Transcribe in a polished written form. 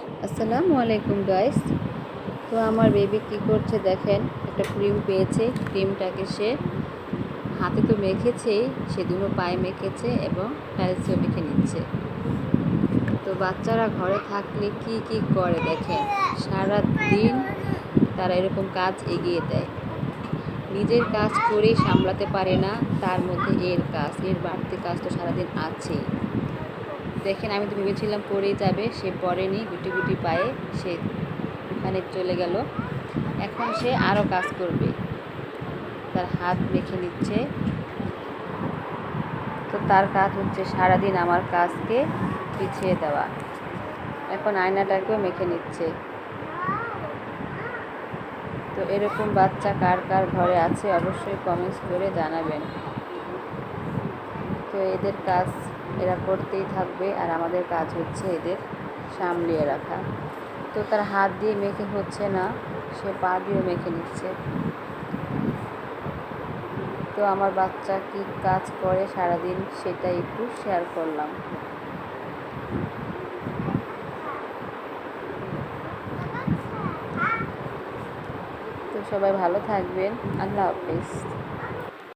আসসালামু আলাইকুম গাইস। তো আমার বেবি কি করছে দেখেন, একটা ক্রিম পেয়েছে। ক্রিমটাকে সে হাতে তো মেখেছেই, সে দুটো পায়ে মেখেছে এবং টাইলসেও মেখে নিচ্ছে। তো বাচ্চারা ঘরে থাকলে কি কি করে দেখেন, সারা দিন তারা এরকম কাজ এগিয়ে দেয়। নিজের কাজ করেই সামলাতে পারে না, তার মধ্যে এর বাড়তি কাজ তো সারাদিন আছেই। দেখেন, আমি তো ভেবেছিলাম পরেই যাবে, সে পরেনি। গুটি গুটি পায়ে সে ওখানে চলে গেল। এখন সে আরও কাজ করবে, তার হাত মেখে নিচ্ছে। তো তার কাজ হচ্ছে সারাদিন আমার কাজকে পিছিয়ে দেওয়া। এখন আয়নাটাকেও মেখে নিচ্ছে। তো এরকম বাচ্চা কার কার ঘরে আছে অবশ্যই কমেন্টস করে জানাবেন। তো এদের কাজ এরা করতেই থাকবে, আর আমাদের কাজ হচ্ছে এদের সামলিয়ে রাখা। তো তার হাত দিয়ে মেখে হচ্ছে না, সে পা দিয়েও মেখে নিচ্ছে। তো আমার বাচ্চা কি কাজ করে সারাদিন সেটা একটু শেয়ার করলাম। তো সবাই ভালো থাকবেন। আল্লাহ হাফেজ।